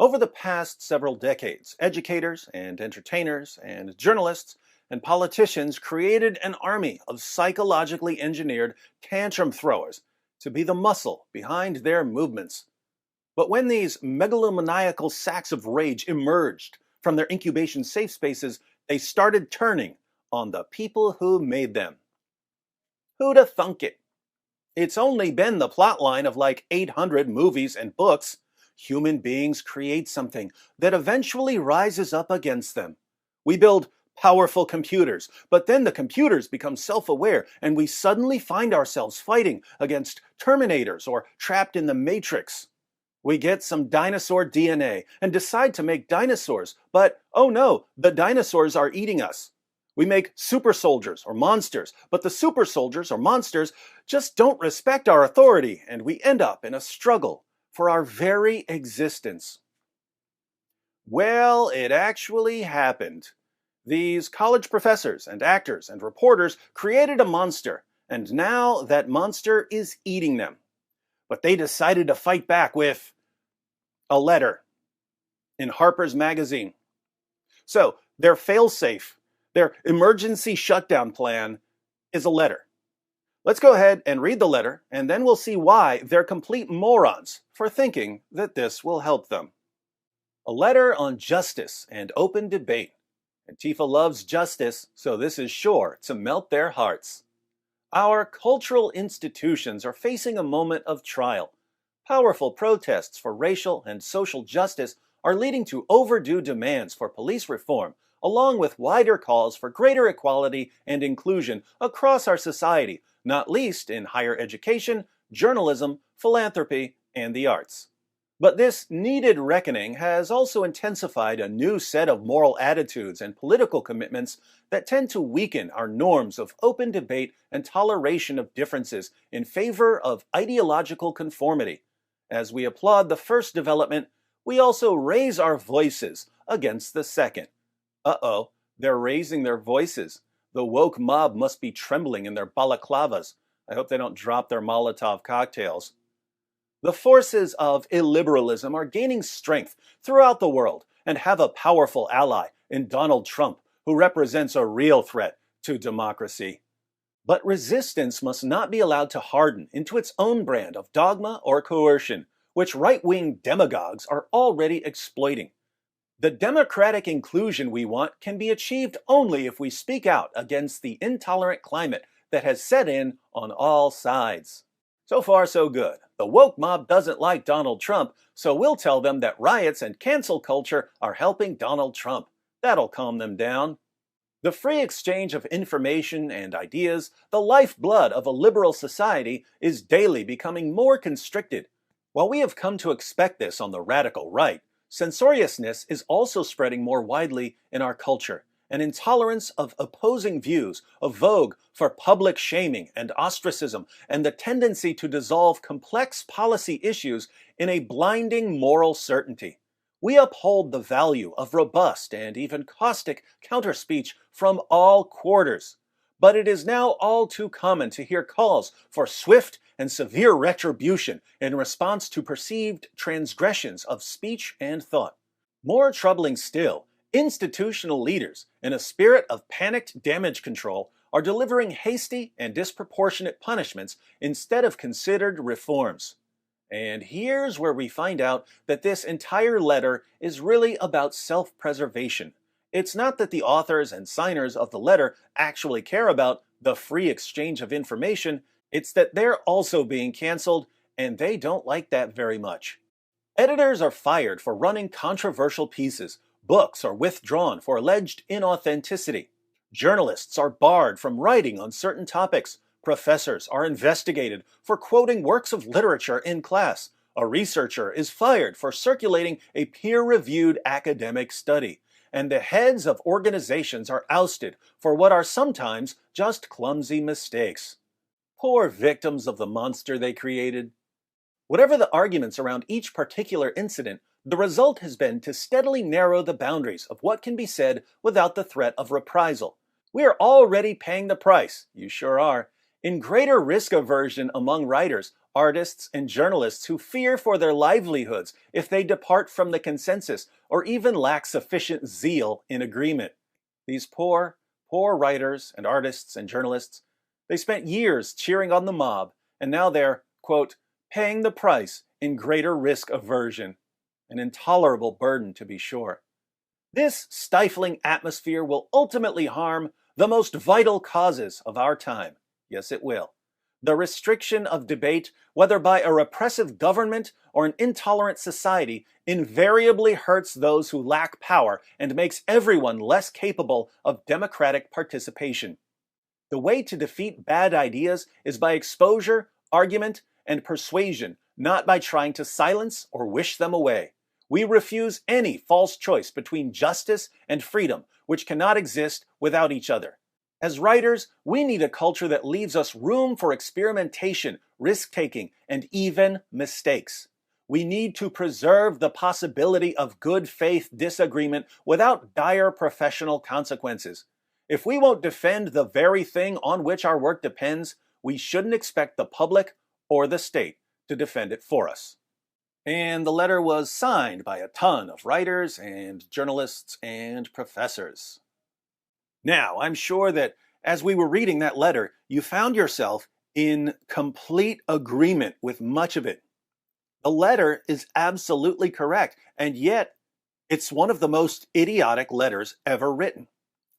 Over the past several decades, educators and entertainers and journalists and politicians created an army of psychologically engineered tantrum throwers to be the muscle behind their movements. But when these megalomaniacal sacks of rage emerged from their incubation safe spaces, they started turning on the people who made them. Who'da thunk it? It's only been the plotline of like 800 movies and books. Human beings create something that eventually rises up against them. We build powerful computers, but then the computers become self-aware and we suddenly find ourselves fighting against Terminators or trapped in the Matrix. We get some dinosaur DNA and decide to make dinosaurs, but oh no, the dinosaurs are eating us. We make super soldiers or monsters, but the super soldiers or monsters just don't respect our authority, and we end up in a struggle for our very existence. Well, it actually happened. These college professors and actors and reporters created a monster, and now that monster is eating them. But they decided to fight back with a letter in Harper's magazine. So their fail-safe, their emergency shutdown plan is a letter. Let's go ahead and read the letter, and then we'll see why they're complete morons for thinking that this will help them. A letter on justice and open debate. Antifa loves justice, so this is sure to melt their hearts. Our cultural institutions are facing a moment of trial. Powerful protests for racial and social justice are leading to overdue demands for police reform, along with wider calls for greater equality and inclusion across our society, not least in higher education, journalism, philanthropy, and the arts. But this needed reckoning has also intensified a new set of moral attitudes and political commitments that tend to weaken our norms of open debate and toleration of differences in favor of ideological conformity. As we applaud the first development, we also raise our voices against the second. Uh-oh, they're raising their voices. The woke mob must be trembling in their balaclavas. I hope they don't drop their Molotov cocktails. The forces of illiberalism are gaining strength throughout the world and have a powerful ally in Donald Trump, who represents a real threat to democracy. But resistance must not be allowed to harden into its own brand of dogma or coercion, which right-wing demagogues are already exploiting. The democratic inclusion we want can be achieved only if we speak out against the intolerant climate that has set in on all sides. So far, so good. The woke mob doesn't like Donald Trump, so we'll tell them that riots and cancel culture are helping Donald Trump. That'll calm them down. The free exchange of information and ideas, the lifeblood of a liberal society, is daily becoming more constricted. While we have come to expect this on the radical right, censoriousness is also spreading more widely in our culture. An intolerance of opposing views, a vogue for public shaming and ostracism, and the tendency to dissolve complex policy issues in a blinding moral certainty. We uphold the value of robust and even caustic counterspeech from all quarters. But it is now all too common to hear calls for swift and severe retribution in response to perceived transgressions of speech and thought. More troubling still, institutional leaders, in a spirit of panicked damage control, are delivering hasty and disproportionate punishments instead of considered reforms. And here's where we find out that this entire letter is really about self-preservation. It's not that the authors and signers of the letter actually care about the free exchange of information, it's that they're also being canceled, and they don't like that very much. Editors are fired for running controversial pieces. Books are withdrawn for alleged inauthenticity. Journalists are barred from writing on certain topics. Professors are investigated for quoting works of literature in class. A researcher is fired for circulating a peer-reviewed academic study. And the heads of organizations are ousted for what are sometimes just clumsy mistakes. Poor victims of the monster they created. Whatever the arguments around each particular incident, the result has been to steadily narrow the boundaries of what can be said without the threat of reprisal. We are already paying the price, you sure are, In greater risk aversion among writers, artists, and journalists who fear for their livelihoods if they depart from the consensus or even lack sufficient zeal in agreement. These poor writers and artists and journalists, they spent years cheering on the mob, and now they're, quote, paying the price in greater risk aversion. An intolerable burden, to be sure. This stifling atmosphere will ultimately harm the most vital causes of our time. Yes, it will. The restriction of debate, whether by a repressive government or an intolerant society, invariably hurts those who lack power and makes everyone less capable of democratic participation. The way to defeat bad ideas is by exposure, argument, and persuasion, not by trying to silence or wish them away. We refuse any false choice between justice and freedom, which cannot exist without each other. As writers, we need a culture that leaves us room for experimentation, risk-taking, and even mistakes. We need to preserve the possibility of good faith disagreement without dire professional consequences. If we won't defend the very thing on which our work depends, we shouldn't expect the public or the state to defend it for us. And the letter was signed by a ton of writers and journalists and professors. Now, I'm sure that as we were reading that letter, you found yourself in complete agreement with much of it. The letter is absolutely correct, and yet it's one of the most idiotic letters ever written.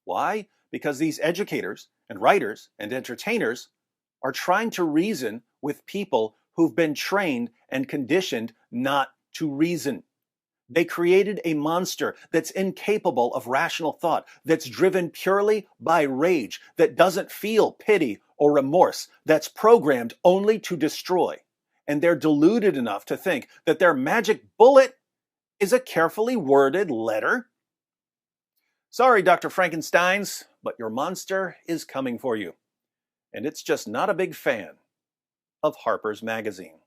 Why? Because these educators and writers and entertainers are trying to reason with people who've been trained and conditioned not to reason. They created a monster that's incapable of rational thought, that's driven purely by rage, that doesn't feel pity or remorse, that's programmed only to destroy. And they're deluded enough to think that their magic bullet is a carefully worded letter. Sorry, Dr. Frankensteins, but your monster is coming for you. And it's just not a big fan of Harper's Magazine.